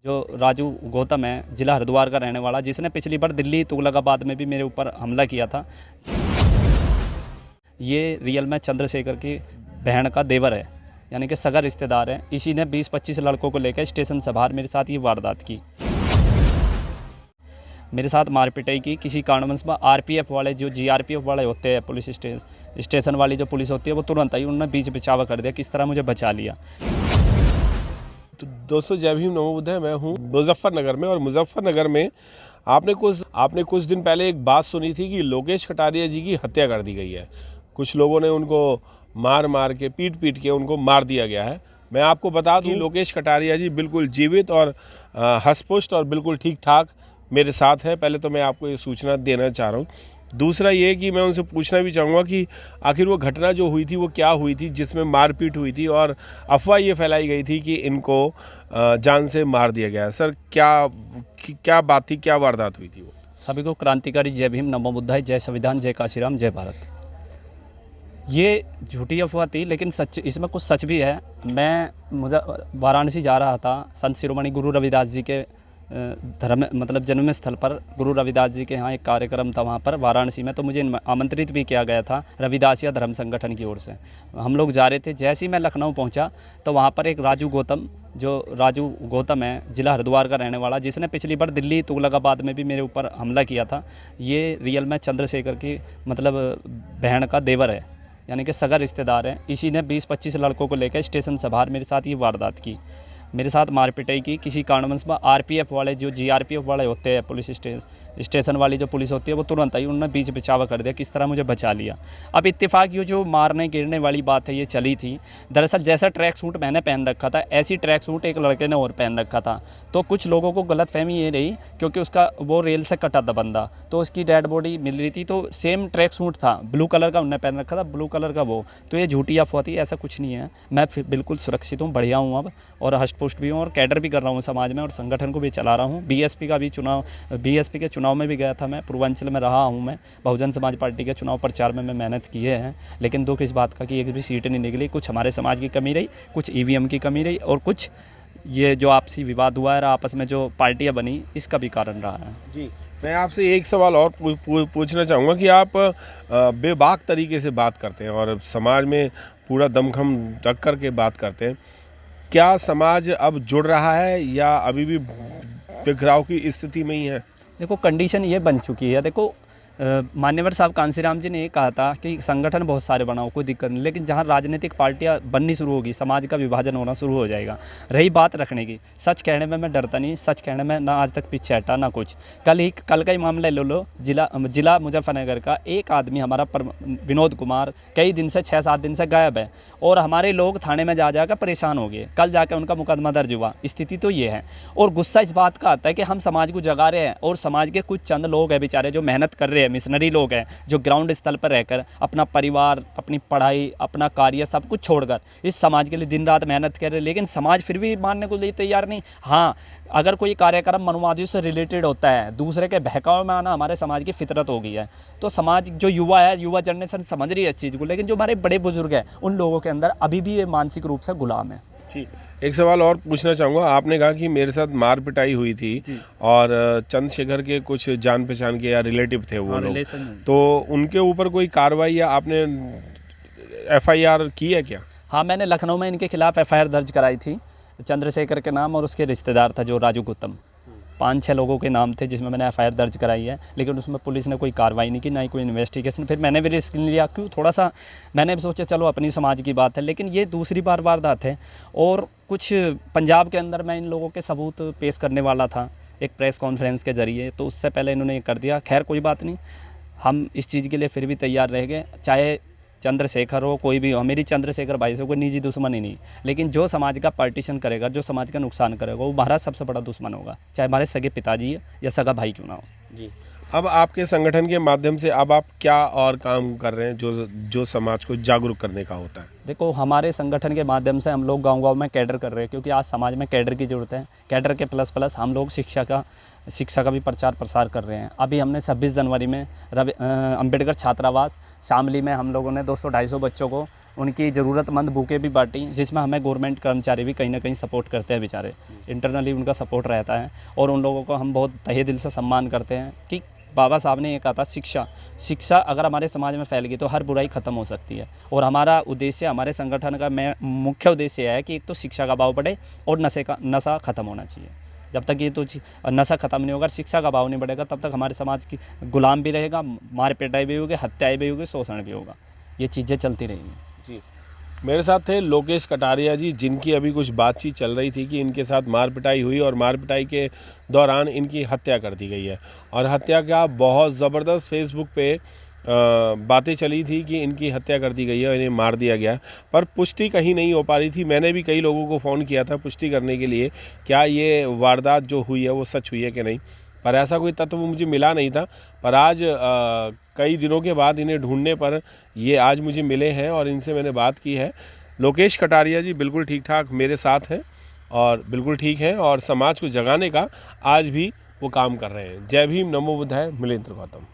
जो राजू गौतम है, जिला हरिद्वार का रहने वाला, जिसने पिछली बार दिल्ली तुगलकाबाद में भी मेरे ऊपर हमला किया था। ये रियल में चंद्रशेखर की बहन का देवर है, यानी कि सगा रिश्तेदार है। इसी ने 20-25 लड़कों को लेकर स्टेशन से बाहर मेरे साथ ये वारदात की, मेरे साथ मारपिटाई की। किसी कारणवश में आरपीएफ वाले, जो जीआरपीएफ वाले होते हैं, पुलिस स्टेशन वाली जो पुलिस होती है, वो तुरंत आई, उन्होंने बीच बचाव कर दिया, किस तरह मुझे बचा लिया। तो दोस्तों, जय भीम, नमो बुद्धाय। मैं हूँ मुजफ्फरनगर में, और मुजफ्फरनगर में आपने कुछ दिन पहले एक बात सुनी थी कि लोकेश कटारिया जी की हत्या कर दी गई है। कुछ लोगों ने उनको मार के, पीट के उनको मार दिया गया है। मैं आपको बता दूं, लोकेश कटारिया जी बिल्कुल जीवित और हष्ट-पुष्ट और बिल्कुल ठीक ठाक मेरे साथ है। पहले तो मैं आपको ये सूचना देना चाह रहा हूँ। दूसरा ये कि मैं उनसे पूछना भी चाहूँगा कि आखिर वो घटना जो हुई थी वो क्या हुई थी जिसमें मारपीट हुई थी, और अफवाह ये फैलाई गई थी कि इनको जान से मार दिया गया। सर, क्या बात थी, क्या वारदात हुई थी वो? सभी को क्रांतिकारी जय भीम, नमो बुद्धाय, जय संविधान, जय काशीराम, जय भारत। ये झूठी अफवाह थी, लेकिन सच, इसमें कुछ सच भी है। मुझे वाराणसी जा रहा था, संत शिरोमणि गुरु रविदास जी के जन्म स्थल पर। गुरु रविदास जी के यहाँ एक कार्यक्रम था वहाँ पर वाराणसी में, तो मुझे आमंत्रित भी किया गया था रविदासिया धर्म संगठन की ओर से। हम लोग जा रहे थे। जैसे ही मैं लखनऊ पहुँचा तो वहाँ पर एक राजू गौतम है, जिला हरिद्वार का रहने वाला, जिसने पिछली बार दिल्ली तुगलकाबाद में भी मेरे ऊपर हमला किया था। ये रियल में चंद्रशेखर की बहन का देवर है, यानी कि सगा रिश्तेदार है। इसी ने 20-25 लड़कों को लेकर स्टेशन से बाहर मेरे साथ ये वारदात की, मेरे साथ मारपिटाई की। किसी कारणवश में आरपीएफ वाले, जो जीआरपीएफ वाले होते हैं, पुलिस स्टेशन वाली जो पुलिस होती है, वो तुरंत आई, उन्होंने बीच बचाव कर दिया, किस तरह मुझे बचा लिया। अब इत्तेफाक ये जो मारने गिरने वाली बात है, ये चली थी। दरअसल जैसा ट्रैक सूट मैंने पहन रखा था, ऐसी ट्रैक सूट एक लड़के ने और पहन रखा था। तो कुछ लोगों को गलतफहमी ये रही, क्योंकि वो रेल से कटा था बंदा, तो उसकी डेड बॉडी मिल रही थी, तो सेम ट्रैक सूट था, ब्लू कलर का उन्होंने पहन रखा था, ब्लू कलर का वो। तो ये झूठी अफवाह थी, ऐसा कुछ नहीं है। मैं बिल्कुल सुरक्षित हूँ, बढ़िया हूँ अब, और हष्ट पुष्ट भी हूँ, और कैडर भी कर रहा हूँ समाज में, और संगठन को भी चला रहा हूँ। बीएसपी के चुनाव में भी गया था मैं, पूर्वांचल में रहा हूँ मैं। बहुजन समाज पार्टी के चुनाव प्रचार में मैं मेहनत किए हैं, लेकिन दुख इस बात का कि एक भी सीट नहीं निकली। कुछ हमारे समाज की कमी रही, कुछ ईवीएम की कमी रही, और कुछ ये जो आपसी विवाद हुआ है, आपस में जो पार्टियां बनी, इसका भी कारण रहा है। जी, मैं आपसे एक सवाल और पूछना चाहूँगा कि आप बेबाक तरीके से बात करते हैं और समाज में पूरा दमखम रख कर के बात करते हैं। क्या समाज अब जुड़ रहा है या अभी भी बिखराव की स्थिति में ही है? देखो, कंडीशन ये बन चुकी है। देखो, मान्यवर साहब कांसीराम जी ने ये कहा था कि संगठन बहुत सारे बनाओ, कोई दिक्कत नहीं, लेकिन जहाँ राजनीतिक पार्टियाँ बननी शुरू होगी, समाज का विभाजन होना शुरू हो जाएगा। रही बात रखने की, सच कहने में मैं डरता नहीं, सच कहने में ना आज तक पीछे हटा ना कुछ। कल का ही मामला ले लो, जिला मुजफ्फरनगर का एक आदमी हमारा विनोद कुमार कई दिन से 6-7 दिन से गायब है, और हमारे लोग थाने में जाकर परेशान हो गए। कल जाकर उनका मुकदमा दर्ज हुआ। स्थिति तो ये है, और गुस्सा इस बात का आता है कि हम समाज को जगा रहे हैं, और समाज के कुछ चंद लोग हैं बेचारे जो मेहनत कर रहे हैं, मिशनरी लोग हैं, जो ग्राउंड स्थल पर रहकर अपना परिवार, अपनी पढ़ाई, अपना कार्य सब कुछ छोड़कर इस समाज के लिए दिन रात मेहनत कर रहे हैं, लेकिन समाज फिर भी मानने को लिए तैयार नहीं। हाँ, अगर कोई कार्यक्रम मनुवादियों से रिलेटेड होता है, दूसरे के बहकाव में आना हमारे समाज की फितरत हो गई है। तो समाज जो युवा है, युवा जनरेशन समझ रही है इस चीज़ को, लेकिन जो हमारे बड़े बुजुर्ग हैं, उन लोगों के अंदर अभी भी ये मानसिक रूप से गुलाम है। ठीक, एक सवाल और पूछना चाहूँगा। आपने कहा कि मेरे साथ मार पिटाई हुई थी, और चंद्रशेखर के कुछ जान पहचान के या रिलेटिव थे वो लोग, तो उनके ऊपर कोई कार्रवाई या आपने एफआईआर की है क्या? हाँ, मैंने लखनऊ में इनके खिलाफ एफआईआर दर्ज कराई थी, चंद्रशेखर के नाम और उसके रिश्तेदार था जो राजू गौतम। 5-6 लोगों के नाम थे जिसमें मैंने एफआईआर दर्ज कराई है, लेकिन उसमें पुलिस ने कोई कार्रवाई नहीं की, ना ही कोई इन्वेस्टिगेशन। फिर मैंने भी रिस्क लिया, क्यों, थोड़ा सा मैंने भी सोचा चलो अपनी समाज की बात है, लेकिन ये दूसरी बार वारदात है। और कुछ पंजाब के अंदर मैं इन लोगों के सबूत पेश करने वाला था एक प्रेस कॉन्फ्रेंस के ज़रिए, तो उससे पहले इन्होंने ये कर दिया। खैर, कोई बात नहीं, हम इस चीज़ के लिए फिर भी तैयार रह गए, चाहे चंद्रशेखर हो, कोई भी हो। मेरी चंद्रशेखर भाई से कोई निजी दुश्मन ही नहीं, लेकिन जो समाज का पार्टीशन करेगा, जो समाज का नुकसान करेगा, वो हमारा सबसे बड़ा दुश्मन होगा, चाहे हमारे सगे पिताजी है या सगा भाई क्यों ना हो। जी, अब आपके संगठन के माध्यम से अब आप क्या और काम कर रहे हैं जो समाज को जागरूक करने का होता है? देखो, हमारे संगठन के माध्यम से हम लोग गांव-गांव में कैडर कर रहे हैं, क्योंकि आज समाज में कैडर की ज़रूरत है। कैडर के प्लस हम लोग शिक्षा का भी प्रचार प्रसार कर रहे हैं। अभी हमने 26 जनवरी में अम्बेडकर छात्रावास शामली में हम लोगों ने 200-250 बच्चों को उनकी ज़रूरतमंद बुकें भी बांटी, जिसमें हमें गवर्नमेंट कर्मचारी भी कहीं ना कहीं सपोर्ट करते हैं बेचारे, इंटरनली उनका सपोर्ट रहता है। और उन लोगों को हम बहुत तहे दिल से सम्मान करते हैं कि बाबा साहब ने ये कहा था, शिक्षा अगर हमारे समाज में फैल गई तो हर बुराई ख़त्म हो सकती है। और हमारा उद्देश्य, हमारे संगठन का मुख्य उद्देश्य है कि एक तो शिक्षा का भाव बढ़े और नशा ख़त्म होना चाहिए। जब तक ये तो नशा ख़त्म नहीं होगा, शिक्षा का भाव नहीं बढ़ेगा, तब तक हमारे समाज की गुलाम भी रहेगा, मार पिटाई भी होगी, हत्याएँ भी होगी, शोषण भी होगा, ये चीज़ें चलती रहेंगी। जी, मेरे साथ थे लोकेश कटारिया जी, जिनकी अभी कुछ बातचीत चल रही थी कि इनके साथ मार पिटाई हुई और मार पिटाई के दौरान इनकी हत्या कर दी गई है। और हत्या का बहुत ज़बरदस्त फेसबुक पे बातें चली थी कि इनकी हत्या कर दी गई है और इन्हें मार दिया गया, पर पुष्टि कहीं नहीं हो पा रही थी। मैंने भी कई लोगों को फ़ोन किया था पुष्टि करने के लिए, क्या ये वारदात जो हुई है वो सच हुई है कि नहीं, पर ऐसा कोई तत्व मुझे मिला नहीं था। पर आज कई दिनों के बाद इन्हें ढूंढने पर ये आज मुझे मिले हैं और इनसे मैंने बात की है। लोकेश कटारिया जी बिल्कुल ठीक ठाक मेरे साथ हैं और बिल्कुल ठीक हैं और समाज को जगाने का आज भी वो काम कर रहे हैं। जय भीम, नमो बुद्धाय, मिलिंद्र गौतम।